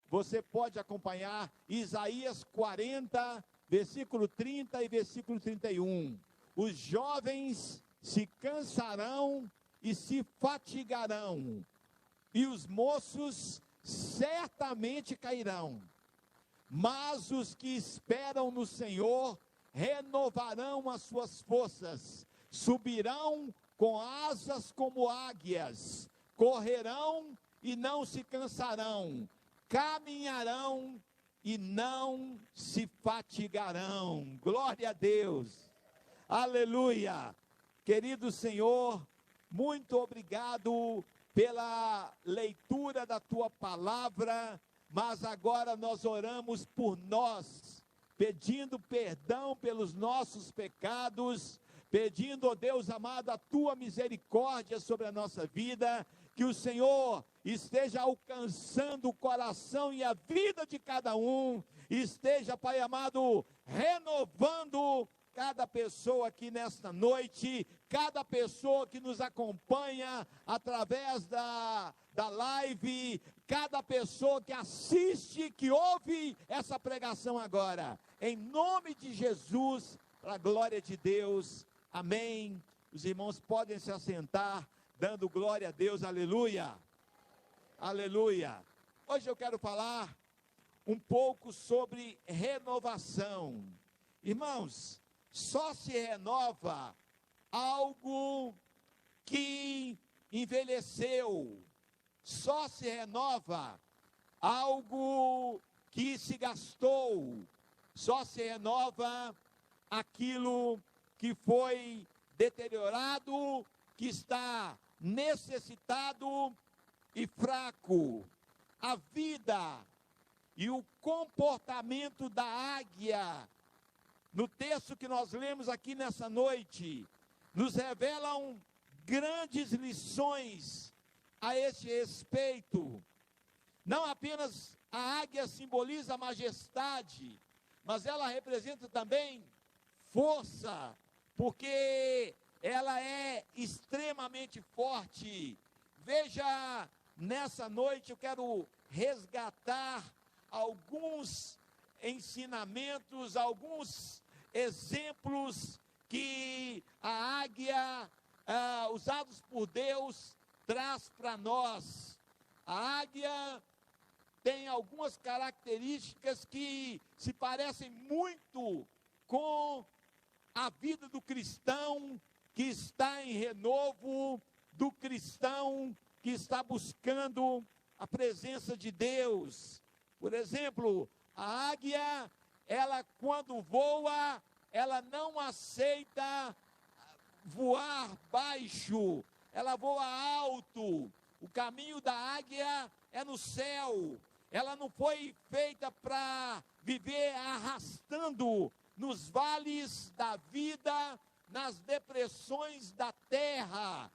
você pode acompanhar Isaías 40, versículo 30 e versículo 31. Os jovens se cansarão e se fatigarão, e os moços certamente cairão. Mas os que esperam no Senhor renovarão as suas forças, subirão com asas como águias, correrão e não se cansarão, caminharão e não se fatigarão. Glória a Deus, aleluia. Querido Senhor, muito obrigado pela leitura da Tua palavra, mas agora nós oramos por nós, pedindo perdão pelos nossos pecados, pedindo, ó Deus amado, a Tua misericórdia sobre a nossa vida, que o Senhor esteja alcançando o coração e a vida de cada um, esteja, Pai amado, renovando cada pessoa aqui nesta noite, cada pessoa que nos acompanha através da live, cada pessoa que assiste, que ouve essa pregação agora, em nome de Jesus, para a glória de Deus, amém. Os irmãos podem se assentar, dando glória a Deus, aleluia, aleluia. Hoje eu quero falar um pouco sobre renovação. Irmãos, só se renova algo que envelheceu, só se renova algo que se gastou, só se renova aquilo que foi deteriorado, que está necessitado e fraco. A vida e o comportamento da águia, no texto que nós lemos aqui nessa noite, nos revelam grandes lições a esse respeito. Não apenas a águia simboliza a majestade, mas ela representa também força, porque ela é extremamente forte. Veja, nessa noite eu quero resgatar alguns ensinamentos, alguns exemplos que a águia, usados por Deus, traz para nós. A águia tem algumas características que se parecem muito com a vida do cristão que está em renovo, do cristão que está buscando a presença de Deus. Por exemplo, a águia, ela quando voa, ela não aceita voar baixo, ela voa alto. O caminho da águia é no céu. Ela não foi feita para viver arrastando nos vales da vida, nas depressões da terra.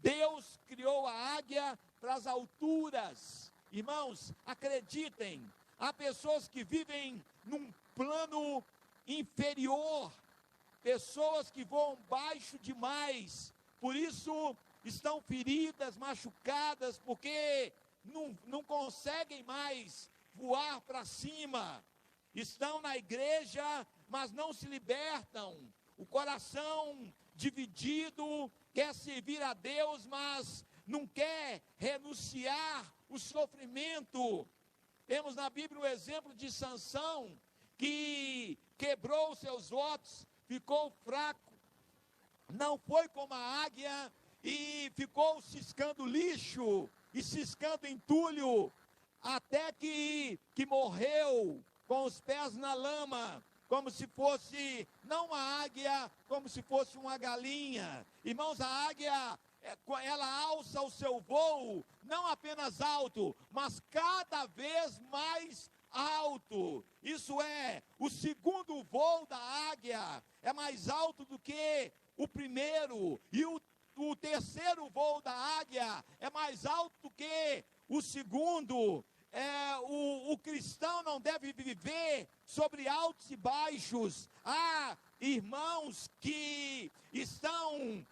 Deus criou a águia para as alturas. Irmãos, acreditem, há pessoas que vivem num plano inferior, pessoas que voam baixo demais, por isso estão feridas, machucadas, porque não conseguem mais voar para cima. Estão na igreja, mas não se libertam. O coração dividido, quer servir a Deus, mas não quer renunciar o sofrimento. Temos na Bíblia o exemplo de Sansão, que quebrou seus votos, ficou fraco, não foi como a águia e ficou ciscando lixo e ciscando entulho, até que morreu com os pés na lama, como se fosse, não uma águia, como se fosse uma galinha. Irmãos, a águia, ela alça o seu voo, não apenas alto, mas cada vez mais alto. Isso é, o segundo voo da águia é mais alto do que o primeiro, e o terceiro voo da águia é mais alto do que o segundo. O cristão não deve viver sobre altos e baixos. Há irmãos que estão,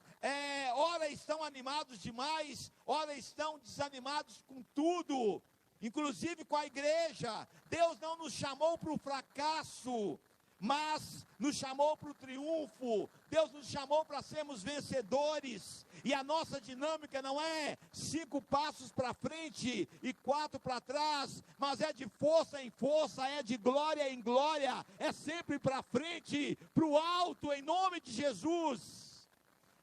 ora estão animados demais, ora estão desanimados com tudo. inclusive com a igreja. Deus não nos chamou para o fracasso, mas nos chamou para o triunfo. Deus nos chamou para sermos vencedores. E a nossa dinâmica não é 5 passos para frente e 4 para trás, mas é de força em força, é de glória em glória, é sempre para frente, para o alto, em nome de Jesus.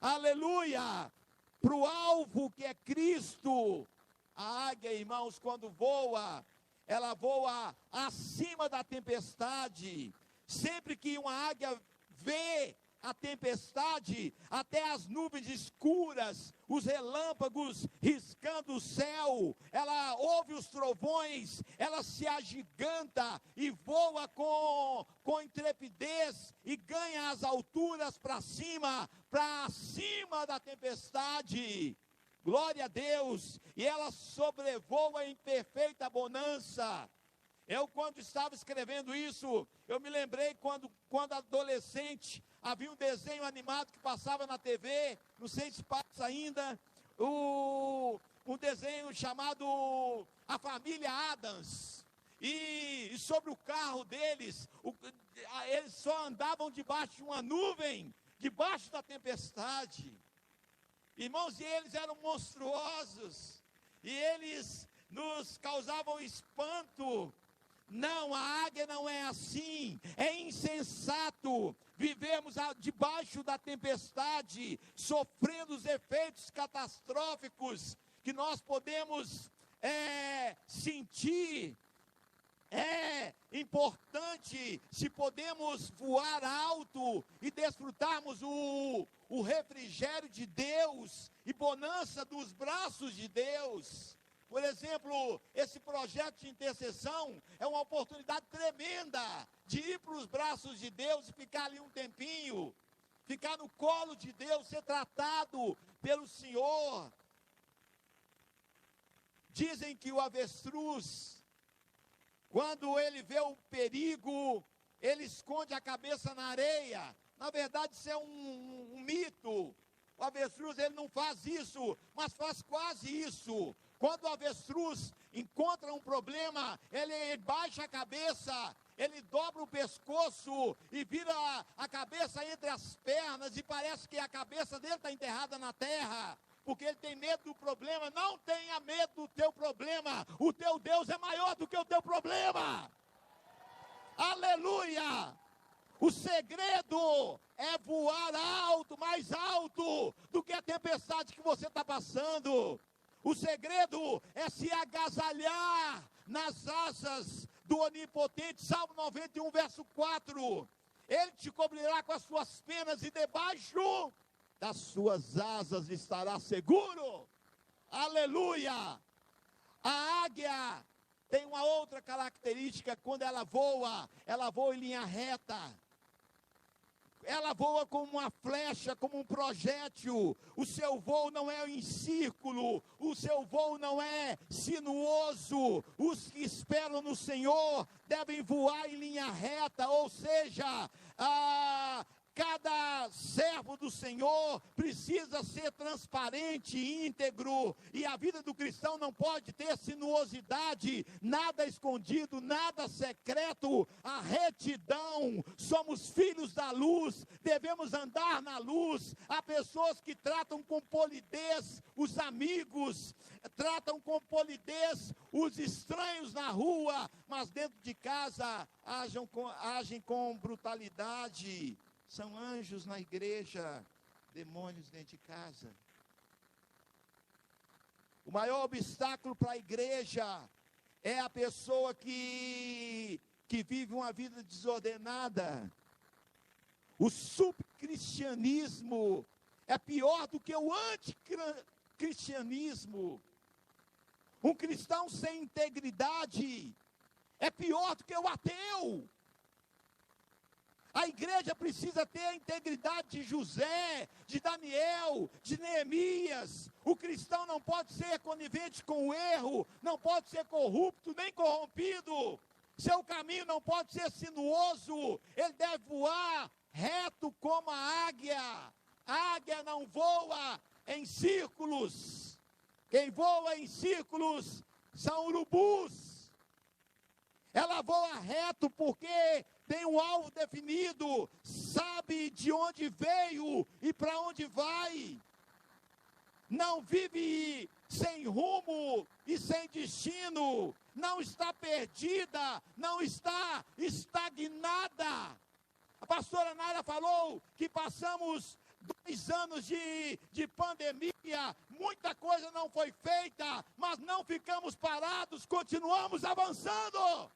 Aleluia! Para o alvo que é Cristo. A águia, irmãos, quando voa, ela voa acima da tempestade. Sempre que uma águia vê a tempestade, até as nuvens escuras, os relâmpagos riscando o céu, ela ouve os trovões, ela se agiganta e voa com intrepidez e ganha as alturas para cima da tempestade. Glória a Deus! E ela sobrevoa em perfeita bonança. Eu, quando estava escrevendo isso, eu me lembrei quando adolescente, havia um desenho animado que passava na TV, não sei se passa ainda, um desenho chamado A Família Addams. E sobre o carro deles, eles só andavam debaixo de uma nuvem, debaixo da tempestade. Irmãos, e eles eram monstruosos, e eles nos causavam espanto. Não, a águia não é assim, é insensato vivemos debaixo da tempestade, sofrendo os efeitos catastróficos que nós podemos sentir. É importante se podemos voar alto e desfrutarmos o refrigério de Deus e bonança dos braços de Deus. Por exemplo, esse projeto de intercessão é uma oportunidade tremenda de ir para os braços de Deus e ficar ali um tempinho, ficar no colo de Deus, ser tratado pelo Senhor. Dizem que o avestruz, quando ele vê o perigo, ele esconde a cabeça na areia. Na verdade, isso é um mito. O avestruz, ele não faz isso, mas faz quase isso. Quando o avestruz encontra um problema, ele baixa a cabeça, ele dobra o pescoço e vira a cabeça entre as pernas, e parece que a cabeça dele está enterrada na terra, porque ele tem medo do problema. Não tenha medo do teu problema, o teu Deus é maior do que o teu problema. Aleluia! O segredo é voar alto, mais alto do que a tempestade que você está passando. O segredo é se agasalhar nas asas do Onipotente. Salmo 91, verso 4. Ele te cobrirá com as suas penas e debaixo das suas asas estará seguro. Aleluia! A águia tem uma outra característica. Quando ela voa em linha reta. Ela voa como uma flecha, como um projétil. O seu voo não é em círculo, o seu voo não é sinuoso. Os que esperam no Senhor devem voar em linha reta, ou seja, cada servo do Senhor precisa ser transparente e íntegro, e a vida do cristão não pode ter sinuosidade, nada escondido, nada secreto, a retidão. Somos filhos da luz, devemos andar na luz. Há pessoas que tratam com polidez os amigos, tratam com polidez os estranhos na rua, mas dentro de casa agem com brutalidade. São anjos na igreja, demônios dentro de casa. O maior obstáculo para a igreja é a pessoa que vive uma vida desordenada. O subcristianismo é pior do que o anticristianismo. Um cristão sem integridade é pior do que o ateu. A igreja precisa ter a integridade de José, de Daniel, de Neemias. O cristão não pode ser conivente com o erro, não pode ser corrupto nem corrompido. Seu caminho não pode ser sinuoso, ele deve voar reto como a águia. A águia não voa em círculos. Quem voa em círculos são urubus. Ela voa reto porque tem um alvo definido, sabe de onde veio e para onde vai. Não vive sem rumo e sem destino, não está perdida, não está estagnada. A pastora Nara falou que passamos 2 anos de pandemia, muita coisa não foi feita, mas não ficamos parados, continuamos avançando.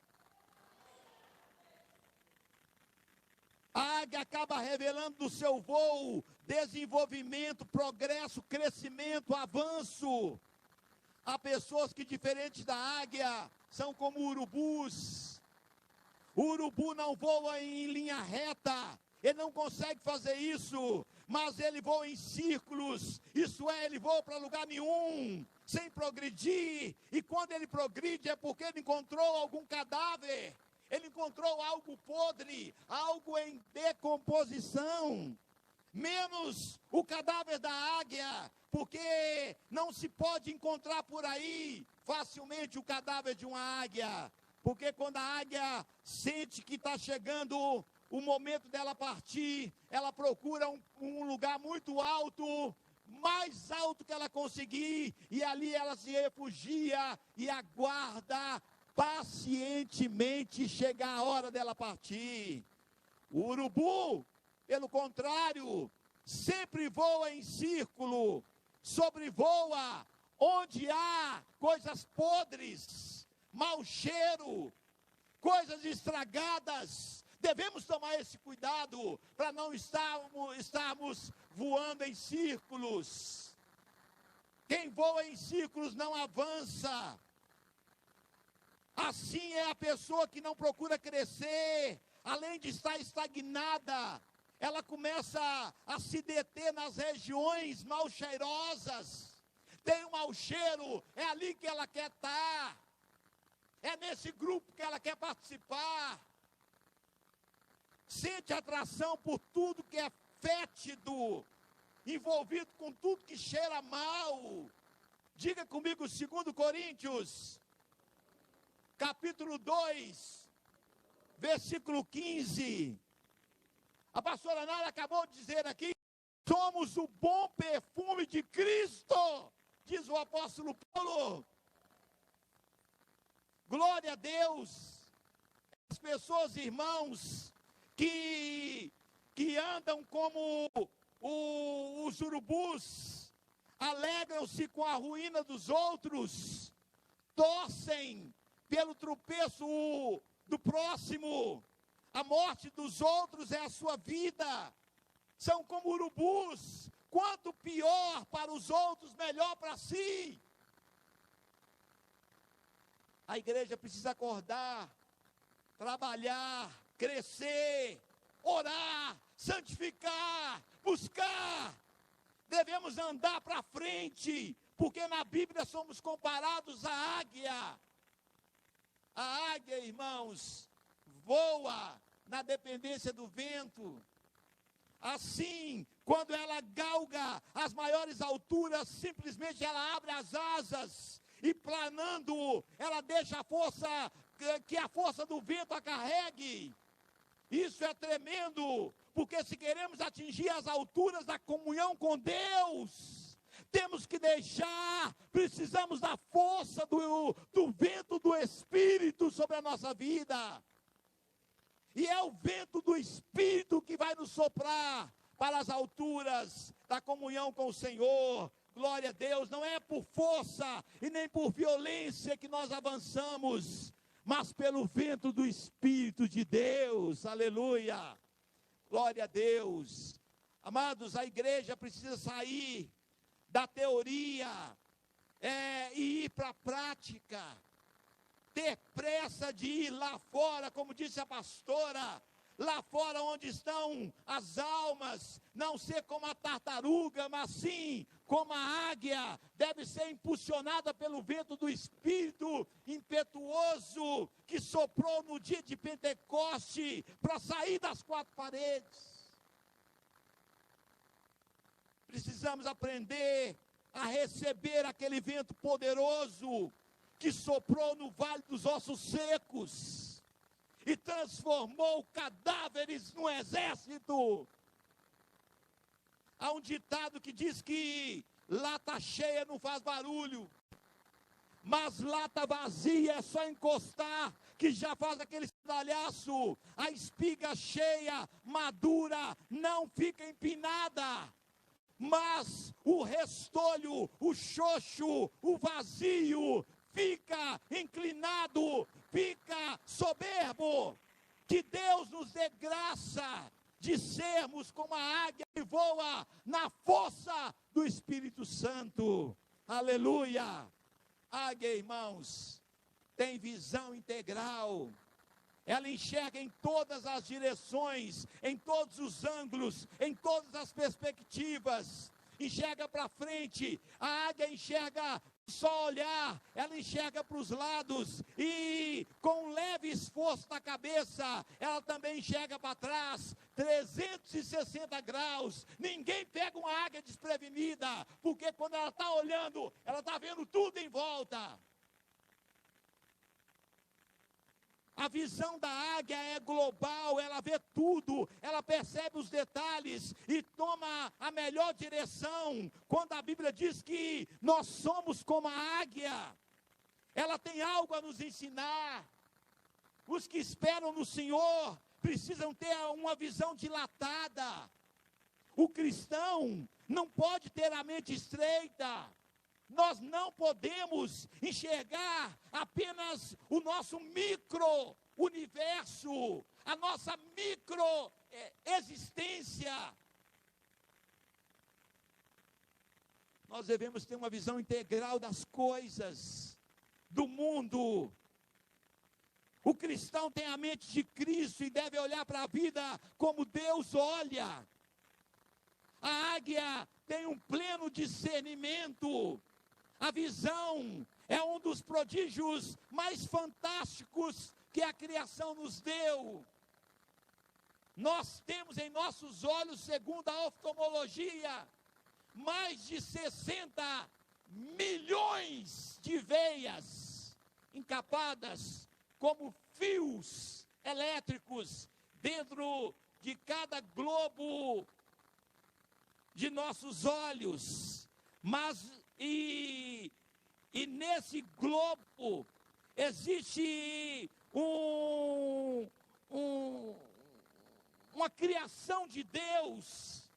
A águia acaba revelando no seu voo desenvolvimento, progresso, crescimento, avanço. Há pessoas que, diferentes da águia, são como urubus. O urubu não voa em linha reta, ele não consegue fazer isso, mas ele voa em círculos, isso é, ele voa para lugar nenhum, sem progredir, e quando ele progride é porque ele encontrou algum cadáver, ele encontrou algo podre, algo em decomposição, menos o cadáver da águia, porque não se pode encontrar por aí facilmente o cadáver de uma águia, porque quando a águia sente que está chegando o momento dela partir, ela procura um lugar muito alto, mais alto que ela conseguir, e ali ela se refugia e aguarda pacientemente chegar a hora dela partir. O urubu, pelo contrário, sempre voa em círculo, sobrevoa onde há coisas podres, mau cheiro, coisas estragadas. Devemos tomar esse cuidado para não estarmos voando em círculos. Quem voa em círculos não avança. Assim é a pessoa que não procura crescer, além de estar estagnada, ela começa a se deter nas regiões mal cheirosas. Tem um mau cheiro, é ali que ela quer estar. É nesse grupo que ela quer participar. Sente atração por tudo que é fétido, envolvido com tudo que cheira mal. Diga comigo 2 Coríntios, capítulo 2, versículo 15. A pastora Nara acabou de dizer aqui, somos o bom perfume de Cristo, diz o apóstolo Paulo. Glória a Deus. As pessoas, irmãos, que andam como os urubus, alegram-se com a ruína dos outros, torcem pelo tropeço do próximo, a morte dos outros é a sua vida, são como urubus, quanto pior para os outros, melhor para si. A igreja precisa acordar, trabalhar, crescer, orar, santificar, buscar. Devemos andar para frente, porque na Bíblia somos comparados à águia. A águia, irmãos, voa na dependência do vento. Assim, quando ela galga as maiores alturas, simplesmente ela abre as asas e planando, ela deixa a força, que a força do vento a carregue. Isso é tremendo, porque se queremos atingir as alturas da comunhão com Deus, temos que precisamos da força do vento do Espírito sobre a nossa vida. E é o vento do Espírito que vai nos soprar para as alturas da comunhão com o Senhor. Glória a Deus, não é por força e nem por violência que nós avançamos, mas pelo vento do Espírito de Deus, aleluia, glória a Deus. Amados, a igreja precisa sair da teoria e ir para a prática, ter pressa de ir lá fora, como disse a pastora, lá fora onde estão as almas, não ser como a tartaruga, mas sim como a águia, deve ser impulsionada pelo vento do Espírito impetuoso, que soprou no dia de Pentecoste, para sair das 4 paredes. Precisamos aprender a receber aquele vento poderoso, que soprou no vale dos ossos secos e transformou cadáveres num exército. Há um ditado que diz que lata cheia não faz barulho, mas lata vazia é só encostar que já faz aquele estardalhaço. A espiga cheia, madura, não fica empinada, mas o restolho, o xoxo, o vazio, fica inclinado, fica soberbo. Que Deus nos dê graça de sermos como a águia que voa na força do Espírito Santo. Aleluia! Águia, irmãos, tem visão integral. Ela enxerga em todas as direções, em todos os ângulos, em todas as perspectivas. Enxerga para frente. A águia enxerga só olhar, ela enxerga para os lados e com um leve esforço na cabeça, ela também enxerga para trás, 360 graus. Ninguém pega uma águia desprevenida, porque quando ela está olhando, ela está vendo tudo em volta. A visão da águia é global, ela vê tudo, ela percebe os detalhes e toma a melhor direção. Quando a Bíblia diz que nós somos como a águia, ela tem algo a nos ensinar. Os que esperam no Senhor precisam ter uma visão dilatada. O cristão não pode ter a mente estreita. Nós não podemos enxergar apenas o nosso micro-universo, a nossa micro-existência. Nós devemos ter uma visão integral das coisas, do mundo. O cristão tem a mente de Cristo e deve olhar para a vida como Deus olha. A águia tem um pleno discernimento. A visão é um dos prodígios mais fantásticos que a criação nos deu. Nós temos em nossos olhos, segundo a oftalmologia, mais de 60 milhões de veias encapadas como fios elétricos dentro de cada globo de nossos olhos. Mas e nesse globo existe uma criação de Deus,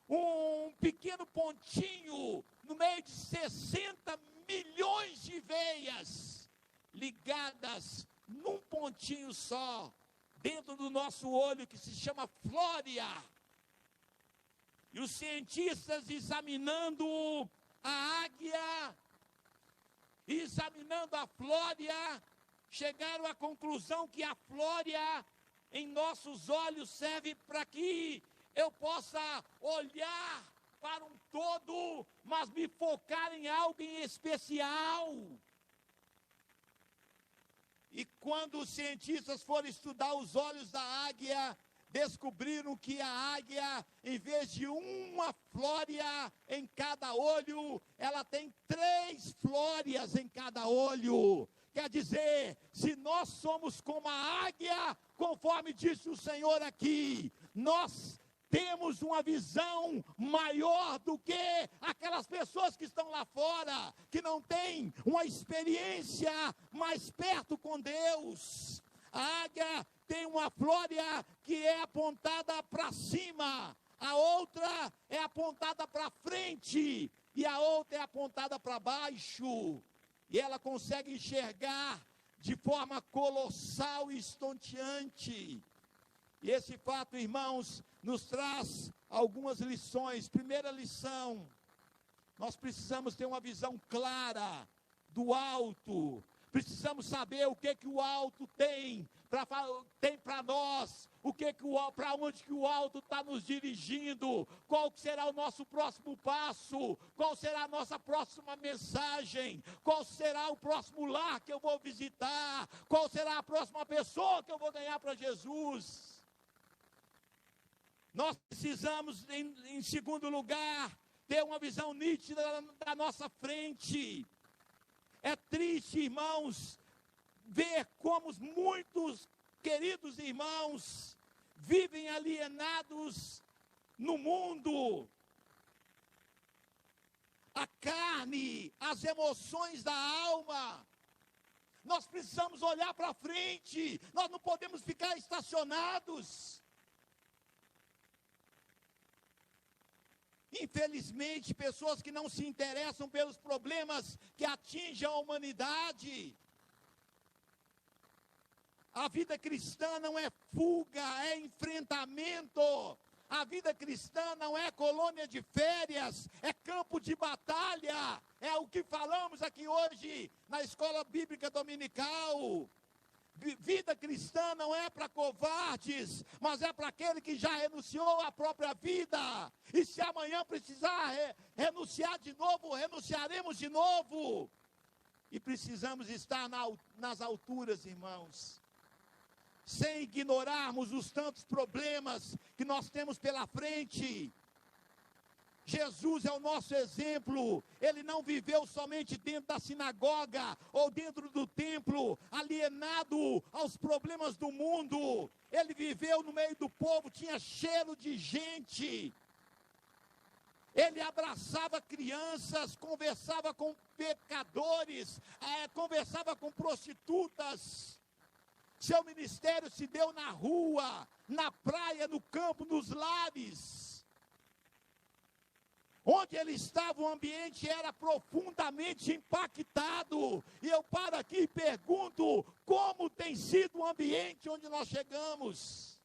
um pequeno pontinho no meio de 60 milhões de veias ligadas num pontinho só, dentro do nosso olho, que se chama flória. E os cientistas examinando a águia, examinando a flória, chegaram à conclusão que a flória em nossos olhos serve para que eu possa olhar para um todo, mas me focar em algo em especial. E quando os cientistas foram estudar os olhos da águia, descobriram que a águia, em vez de uma flória em cada olho, ela tem 3 flórias em cada olho. Quer dizer, se nós somos como a águia, conforme disse o Senhor aqui, nós temos uma visão maior do que aquelas pessoas que estão lá fora, que não têm uma experiência mais perto com Deus. A águia tem uma flória que é apontada para cima, a outra é apontada para frente e a outra é apontada para baixo. E ela consegue enxergar de forma colossal e estonteante. E esse fato, irmãos, nos traz algumas lições. Primeira lição: nós precisamos ter uma visão clara do alto. Precisamos saber o que o alto tem para nós, para onde que o alto está nos dirigindo, qual que será o nosso próximo passo, qual será a nossa próxima mensagem, qual será o próximo lar que eu vou visitar, qual será a próxima pessoa que eu vou ganhar para Jesus. Nós precisamos, em segundo lugar, ter uma visão nítida da nossa frente. É triste, irmãos, ver como muitos queridos irmãos vivem alienados no mundo. A carne, as emoções da alma. Nós precisamos olhar para frente, nós não podemos ficar estacionados. Infelizmente, pessoas que não se interessam pelos problemas que atingem a humanidade. A vida cristã não é fuga, é enfrentamento. A vida cristã não é colônia de férias, é campo de batalha. É o que falamos aqui hoje na escola bíblica dominical. Vida cristã não é para covardes, mas é para aquele que já renunciou à própria vida. E se amanhã precisar renunciar de novo, renunciaremos de novo. E precisamos estar nas alturas, irmãos, sem ignorarmos os tantos problemas que nós temos pela frente. Jesus é o nosso exemplo. Ele não viveu somente dentro da sinagoga ou dentro do templo, alienado aos problemas do mundo. Ele viveu no meio do povo, tinha cheiro de gente. Ele abraçava crianças, conversava com pecadores, conversava com prostitutas. Seu ministério se deu na rua, na praia, no campo, nos lares. Onde ele estava, o ambiente era profundamente impactado. E eu paro aqui e pergunto, como tem sido o ambiente onde nós chegamos?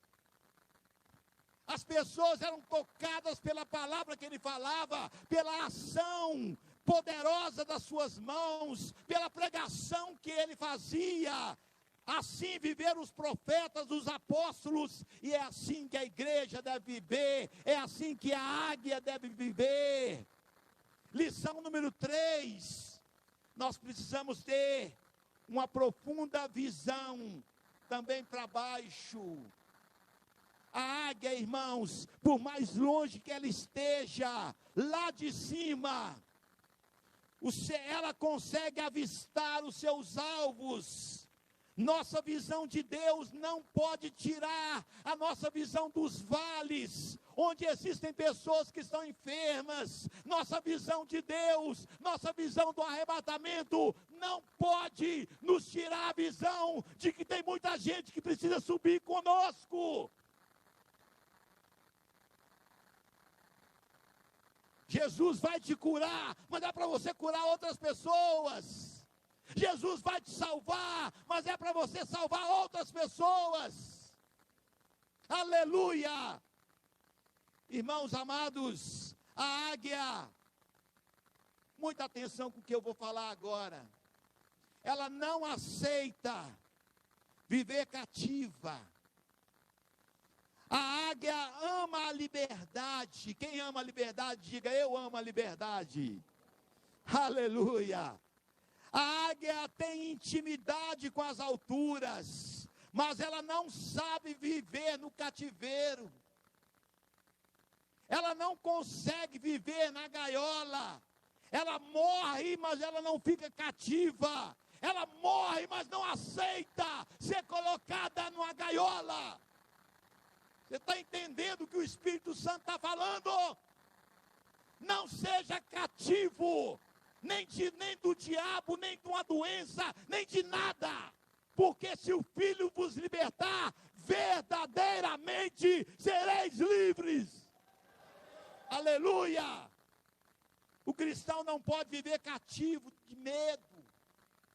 As pessoas eram tocadas pela palavra que ele falava, pela ação poderosa das suas mãos, pela pregação que ele fazia. Assim viveram os profetas, os apóstolos, e é assim que a igreja deve viver, é assim que a águia deve viver. Lição número 3, nós precisamos ter uma profunda visão também para baixo. A águia, irmãos, por mais longe que ela esteja, lá de cima, ela consegue avistar os seus alvos. Nossa visão de Deus não pode tirar a nossa visão dos vales, onde existem pessoas que estão enfermas. Nossa visão de Deus, nossa visão do arrebatamento, não pode nos tirar a visão de que tem muita gente que precisa subir conosco. Jesus vai te curar, mas é para você curar outras pessoas. Jesus vai te salvar, mas é para você salvar outras pessoas. Aleluia! Irmãos amados, a águia, muita atenção com o que eu vou falar agora. Ela não aceita viver cativa. A águia ama a liberdade. Quem ama a liberdade, diga: eu amo a liberdade. Aleluia! A águia tem intimidade com as alturas, mas ela não sabe viver no cativeiro. Ela não consegue viver na gaiola. Ela morre, mas ela não fica cativa. Ela morre, mas não aceita ser colocada numa gaiola. Você está entendendo o que o Espírito Santo está falando? Não seja cativo. Nem do diabo, nem de uma doença, nem de nada. Porque se o Filho vos libertar, verdadeiramente sereis livres. Aleluia! O cristão não pode viver cativo de medo.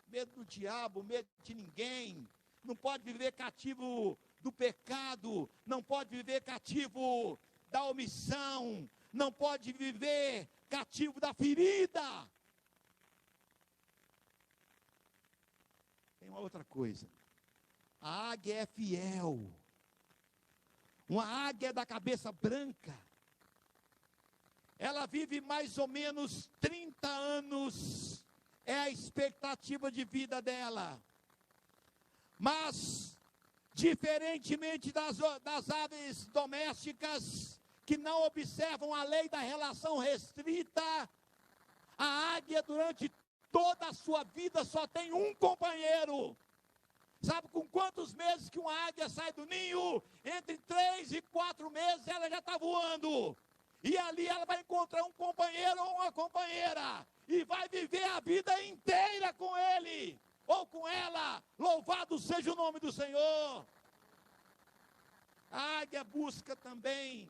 Medo do diabo, medo de ninguém. Não pode viver cativo do pecado. Não pode viver cativo da omissão. Não pode viver cativo da ferida. Tem uma outra coisa. A águia é fiel. Uma águia da cabeça branca. Ela vive mais ou menos 30 anos. É a expectativa de vida dela. Mas, diferentemente das aves domésticas, que não observam a lei da relação restrita, a águia durante toda a sua vida só tem um companheiro. Sabe com quantos meses que uma águia sai do ninho? Entre 3 e 4 meses ela já está voando. E ali ela vai encontrar um companheiro ou uma companheira. E vai viver a vida inteira com ele ou com ela. Louvado seja o nome do Senhor. A águia busca também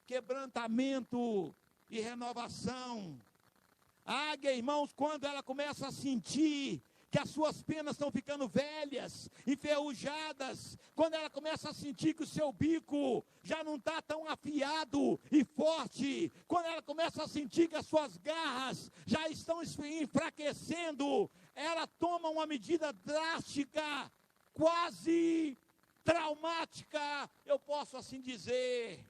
quebrantamento e renovação. A águia, irmãos, quando ela começa a sentir que as suas penas estão ficando velhas, enferrujadas, quando ela começa a sentir que o seu bico já não está tão afiado e forte, quando ela começa a sentir que as suas garras já estão enfraquecendo, ela toma uma medida drástica, quase traumática, eu posso assim dizer.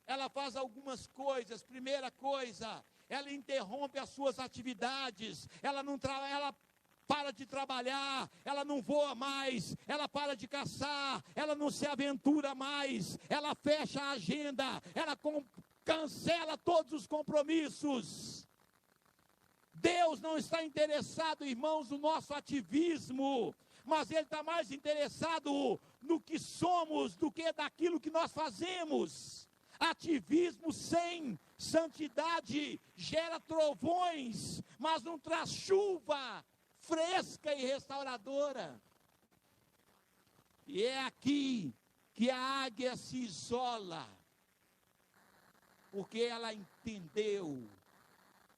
Ela faz algumas coisas. Primeira coisa, ela interrompe as suas atividades, ela para de trabalhar, ela não voa mais, ela para de caçar, ela não se aventura mais, ela fecha a agenda, ela cancela todos os compromissos. Deus não está interessado, irmãos, no nosso ativismo, mas Ele está mais interessado no que somos do que daquilo que nós fazemos. Ativismo sem santidade gera trovões, mas não traz chuva fresca e restauradora. E é aqui que a águia se isola, porque ela entendeu.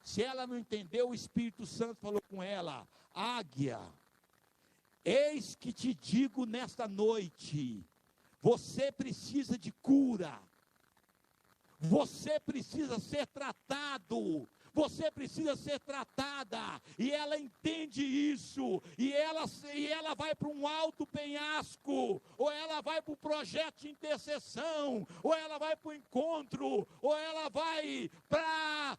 Se ela não entendeu, o Espírito Santo falou com ela: águia, eis que te digo nesta noite, você precisa de cura, você precisa ser tratado, você precisa ser tratada, e ela entende isso, e ela vai para um alto penhasco, ou ela vai para o projeto de intercessão, ou ela vai para o encontro, ou ela vai para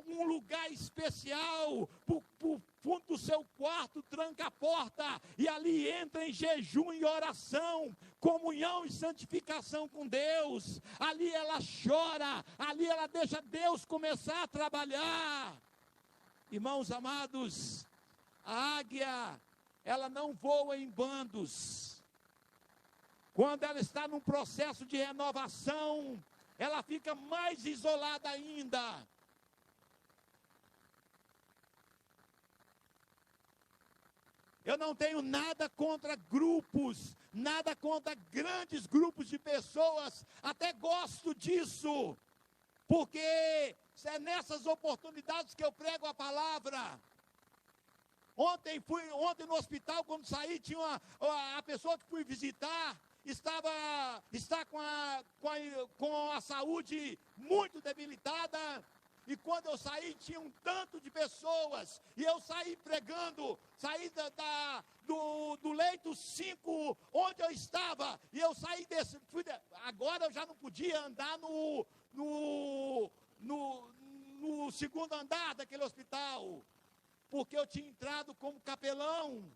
um lugar especial, para o fundo do seu quarto, tranca a porta, e ali entra em jejum e oração, comunhão e santificação com Deus. Ali ela chora, ali ela deixa Deus começar a trabalhar. Irmãos amados, a águia, ela não voa em bandos. Quando ela está num processo de renovação, ela fica mais isolada ainda. Eu não tenho nada contra grupos, nada contra grandes grupos de pessoas, até gosto disso, porque é nessas oportunidades que eu prego a palavra. Ontem no hospital, quando saí, tinha a pessoa que fui visitar, está com a saúde muito debilitada. E quando eu saí, tinha um tanto de pessoas, e eu saí pregando, saí do leito 5, onde eu estava, e eu saí agora eu já não podia andar no segundo andar daquele hospital, porque eu tinha entrado como capelão,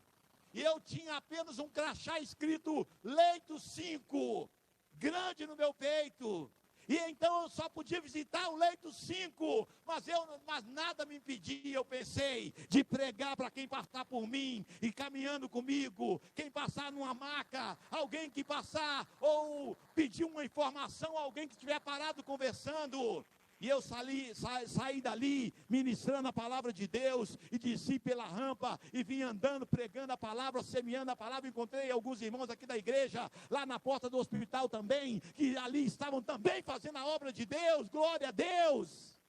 e eu tinha apenas um crachá escrito leito 5, grande no meu peito. E então eu só podia visitar o leito 5, mas nada me impedia, eu pensei, de pregar para quem passar por mim, e caminhando comigo, quem passar numa maca, alguém que passar, ou pedir uma informação, alguém que estiver parado conversando. E eu saí dali, ministrando a palavra de Deus, e desci pela rampa, e vim andando, pregando a palavra, semeando a palavra. Encontrei alguns irmãos aqui da igreja, lá na porta do hospital também, que ali estavam também fazendo a obra de Deus, glória a Deus.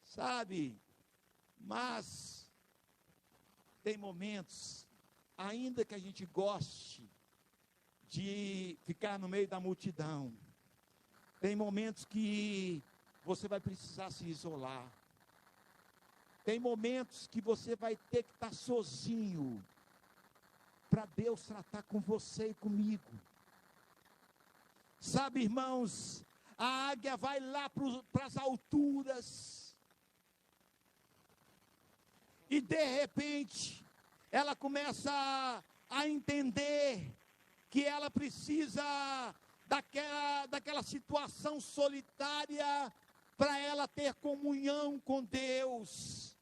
Sabe, mas tem momentos, ainda que a gente goste de ficar no meio da multidão, tem momentos que você vai precisar se isolar. Tem momentos que você vai ter que estar sozinho, para Deus tratar com você e comigo. Sabe, irmãos, a águia vai lá para as alturas, e de repente, ela começa a entender que ela precisa daquela situação solitária para ela ter comunhão com Deus,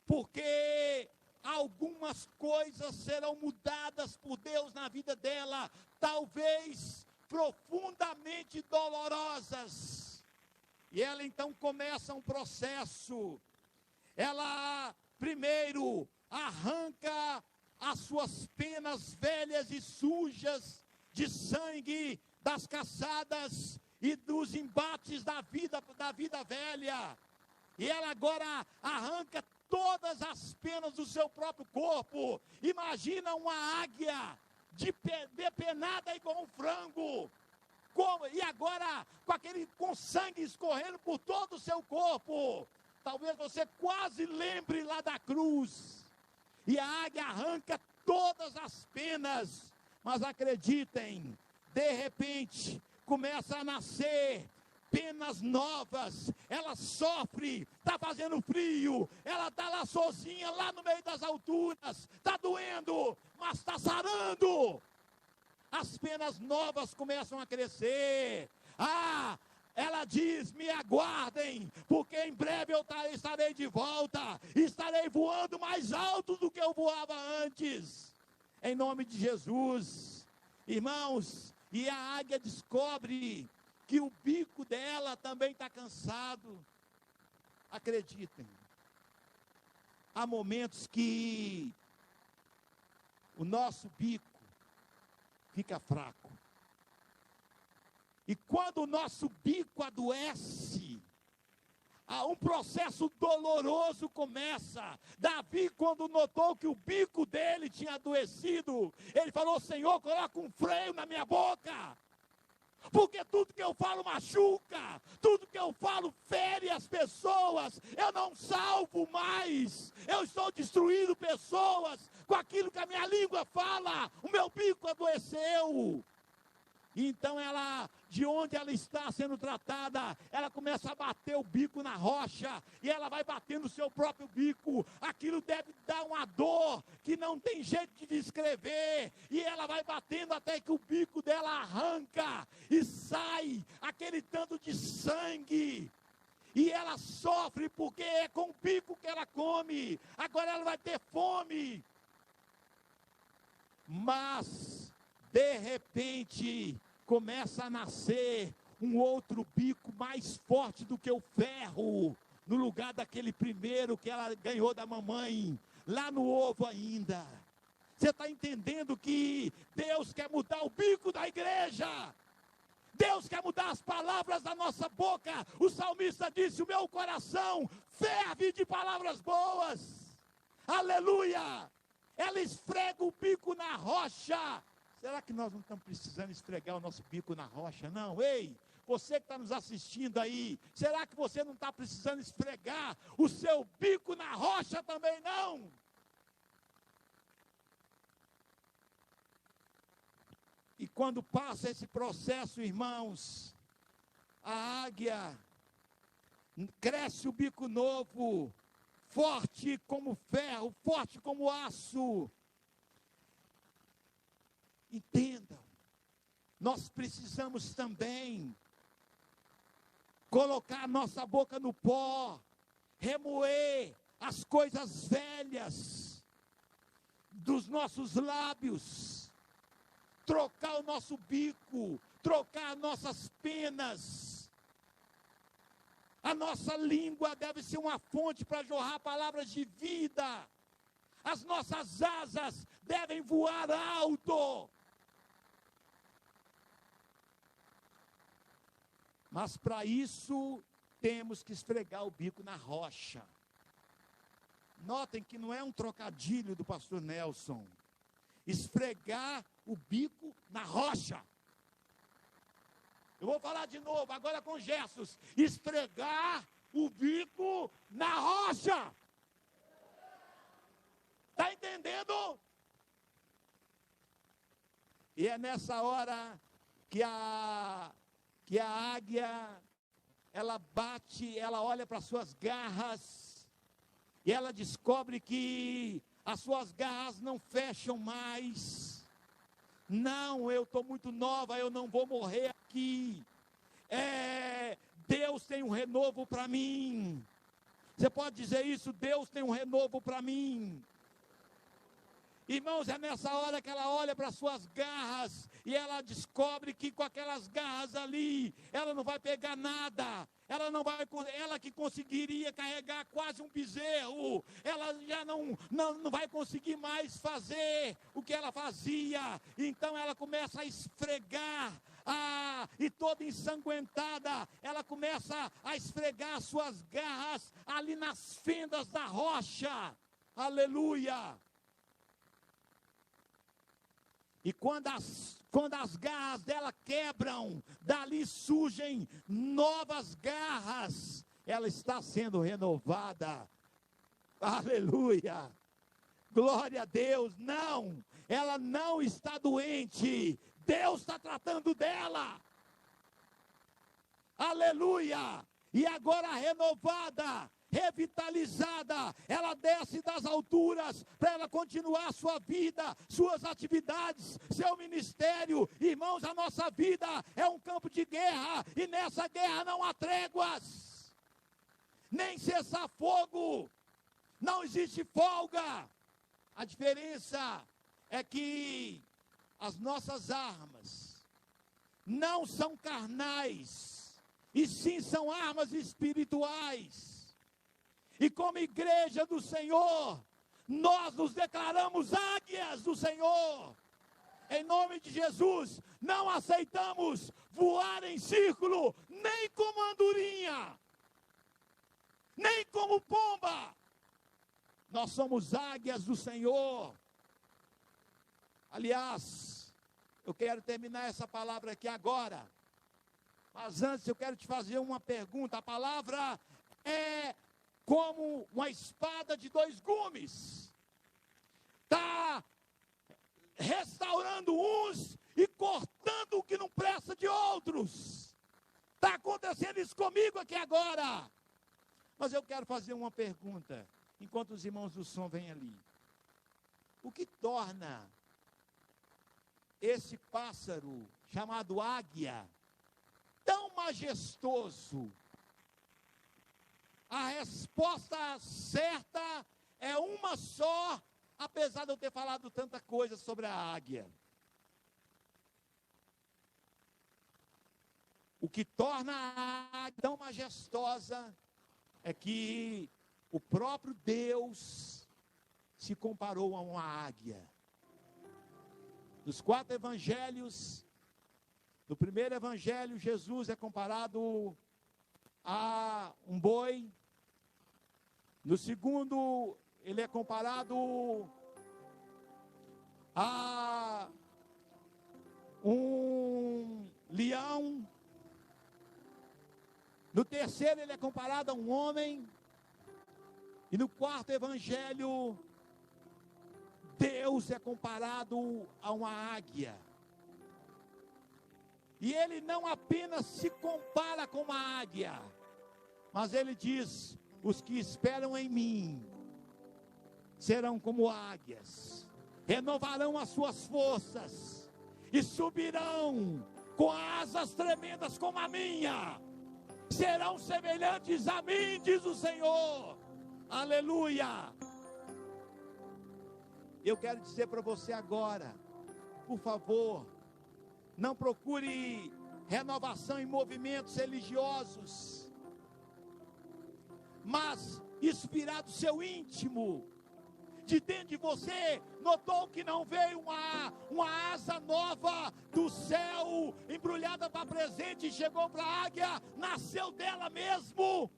porque algumas coisas serão mudadas por Deus na vida dela, talvez profundamente dolorosas. E ela então começa um processo. Ela primeiro arranca as suas penas velhas e sujas de sangue das caçadas e dos embates da vida velha. E ela agora arranca todas as penas do seu próprio corpo. Imagina uma águia depenada igual um frango. E agora com sangue escorrendo por todo o seu corpo. Talvez você quase lembre lá da cruz. E a águia arranca todas as penas. Mas acreditem, de repente começa a nascer penas novas. Ela sofre, está fazendo frio, ela está lá sozinha, lá no meio das alturas, está doendo, mas está sarando. As penas novas começam a crescer. Ela diz: me aguardem, porque em breve eu estarei de volta, estarei voando mais alto do que eu voava antes, em nome de Jesus. Irmãos, e a águia descobre que o bico dela também está cansado. Acreditem, há momentos que o nosso bico fica fraco. E quando o nosso bico adoece, um processo doloroso começa. Davi, quando notou que o bico dele tinha adoecido, ele falou: Senhor, coloca um freio na minha boca, porque tudo que eu falo machuca, tudo que eu falo fere as pessoas, eu não salvo mais, eu estou destruindo pessoas com aquilo que a minha língua fala, o meu bico adoeceu. Então ela, de onde ela está sendo tratada, ela começa a bater o bico na rocha, e ela vai batendo o seu próprio bico. Aquilo deve dar uma dor que não tem jeito de descrever, e ela vai batendo até que o bico dela arranca, e sai aquele tanto de sangue, e ela sofre, porque é com o bico que ela come. Agora ela vai ter fome, mas de repente começa a nascer um outro bico mais forte do que o ferro, no lugar daquele primeiro que ela ganhou da mamãe, lá no ovo ainda. Você está entendendo que Deus quer mudar o bico da igreja? Deus quer mudar as palavras da nossa boca. O salmista disse: o meu coração ferve de palavras boas. Aleluia! Ela esfrega o bico na rocha. Será que nós não estamos precisando esfregar o nosso bico na rocha, não? Ei, você que está nos assistindo aí, será que você não está precisando esfregar o seu bico na rocha também, não? E quando passa esse processo, irmãos, a águia cresce o bico novo, forte como ferro, forte como aço. Entendam, nós precisamos também colocar nossa boca no pó, remoer as coisas velhas dos nossos lábios, trocar o nosso bico, trocar nossas penas. A nossa língua deve ser uma fonte para jorrar palavras de vida. As nossas asas devem voar alto. Mas para isso, temos que esfregar o bico na rocha. Notem que não é um trocadilho do pastor Nelson. Esfregar o bico na rocha. Eu vou falar de novo, agora com gestos. Esfregar o bico na rocha. Está entendendo? E é nessa hora que a águia, ela bate, ela olha para as suas garras, e ela descobre que as suas garras não fecham mais. Não, eu estou muito nova, eu não vou morrer aqui. Deus tem um renovo para mim. Você pode dizer isso? Deus tem um renovo para mim. Irmãos, é nessa hora que ela olha para suas garras e ela descobre que com aquelas garras ali, ela não vai pegar nada. Ela que conseguiria carregar quase um bezerro, ela já não vai conseguir mais fazer o que ela fazia. Então ela começa a esfregar, e toda ensanguentada, ela começa a esfregar suas garras ali nas fendas da rocha. Aleluia! E quando as garras dela quebram, dali surgem novas garras. Ela está sendo renovada. Aleluia! Glória a Deus. Não, ela não está doente. Deus está tratando dela. Aleluia! E agora renovada, revitalizada, ela desce das alturas para ela continuar sua vida, suas atividades, seu ministério. Irmãos, a nossa vida é um campo de guerra, e nessa guerra não há tréguas, nem cessar fogo, não existe folga. A diferença é que as nossas armas não são carnais, e sim são armas espirituais. E como igreja do Senhor, nós nos declaramos águias do Senhor. Em nome de Jesus, não aceitamos voar em círculo, nem como andorinha, nem como pomba. Nós somos águias do Senhor. Aliás, eu quero terminar essa palavra aqui agora. Mas antes eu quero te fazer uma pergunta. A palavra é como uma espada de dois gumes. Está restaurando uns e cortando o que não presta de outros. Está acontecendo isso comigo aqui agora. Mas eu quero fazer uma pergunta, enquanto os irmãos do som vêm ali. O que torna esse pássaro chamado águia tão majestoso? A resposta certa é uma só, apesar de eu ter falado tanta coisa sobre a águia. O que torna a águia tão majestosa é que o próprio Deus se comparou a uma águia. Nos 4 evangelhos, no primeiro evangelho, Jesus é comparado a um boi. No segundo, ele é comparado a um leão. No terceiro, ele é comparado a um homem. E no quarto evangelho, Deus é comparado a uma águia. E ele não apenas se compara com uma águia, mas ele diz: os que esperam em mim serão como águias, renovarão as suas forças e subirão com asas tremendas como a minha, serão semelhantes a mim, diz o Senhor. Aleluia! Eu quero dizer para você agora, por favor, não procure renovação em movimentos religiosos, mas inspirar do seu íntimo, de dentro de você. Notou que não veio uma asa nova do céu, embrulhada para presente e chegou para a águia, nasceu dela mesmo,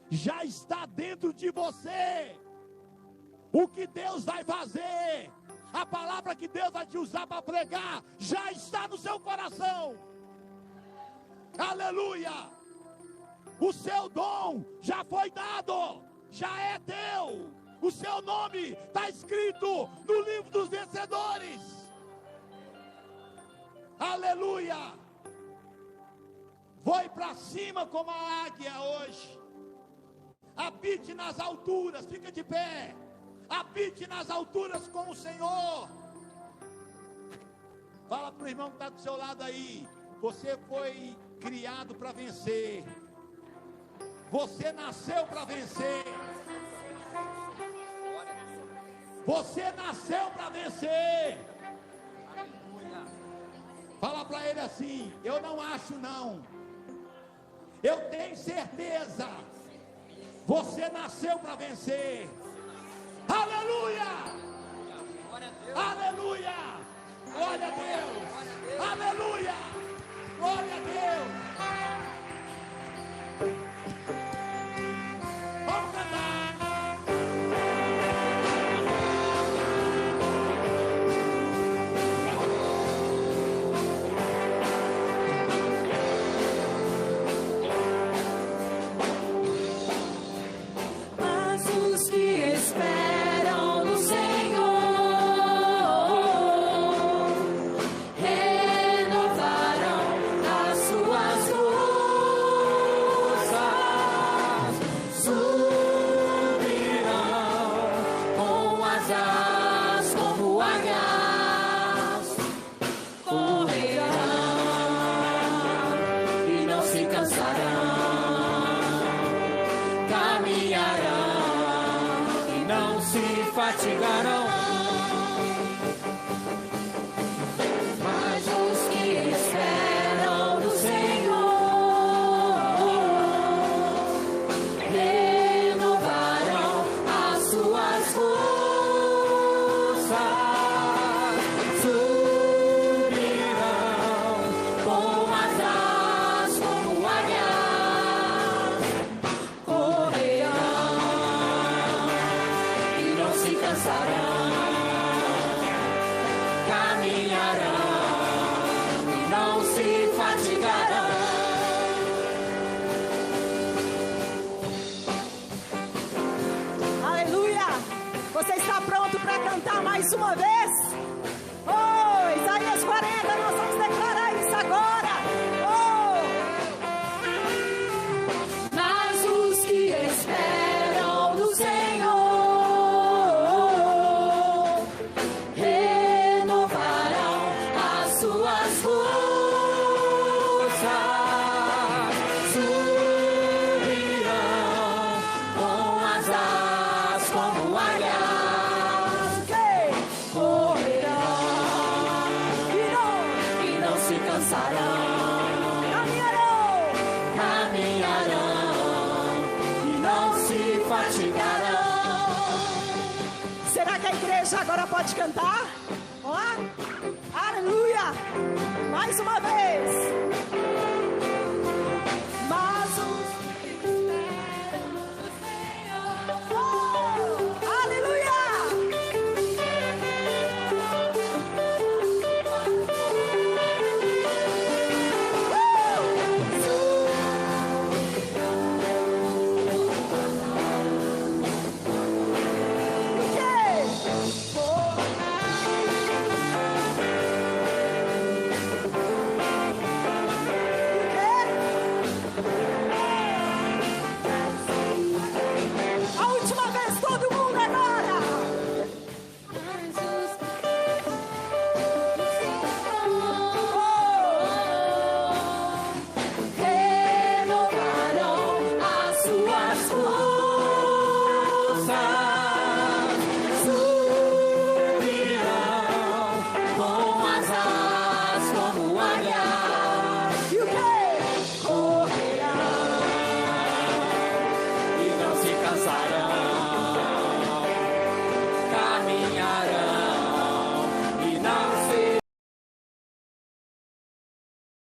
já está dentro de você. O que Deus vai fazer, a palavra que Deus vai te usar para pregar, já está no seu coração. Aleluia! O seu dom já foi dado, já é teu. O seu nome está escrito no livro dos vencedores. Aleluia! Voe para cima como a águia hoje. Habite nas alturas, fica de pé. Habite nas alturas com o Senhor. Fala para o irmão que está do seu lado aí: você foi criado para vencer. Você nasceu para vencer. Você nasceu para vencer. Fala para ele assim: eu não acho não. Eu tenho certeza. Você nasceu para vencer. Aleluia! Aleluia! Glória a Deus! Aleluia! Glória a Deus! Vamos cantar! Esperam no Senhor, renovarão as suas forças, subirão com asas como águias, correrão e não se cansarão, caminharão, não se fatigarão. Mas os que esperam no Senhor renovarão as suas forças, subirão com asas como águias, correrão, se cansarão, caminharão e não se fatigarão. Aleluia! Você está pronto para cantar mais uma vez? Oh, Isaías 40, nós vamos declarar isso agora. Oh! Mas os que esperam no Senhor Será que a igreja agora pode cantar? Ó, aleluia! Mais uma vez!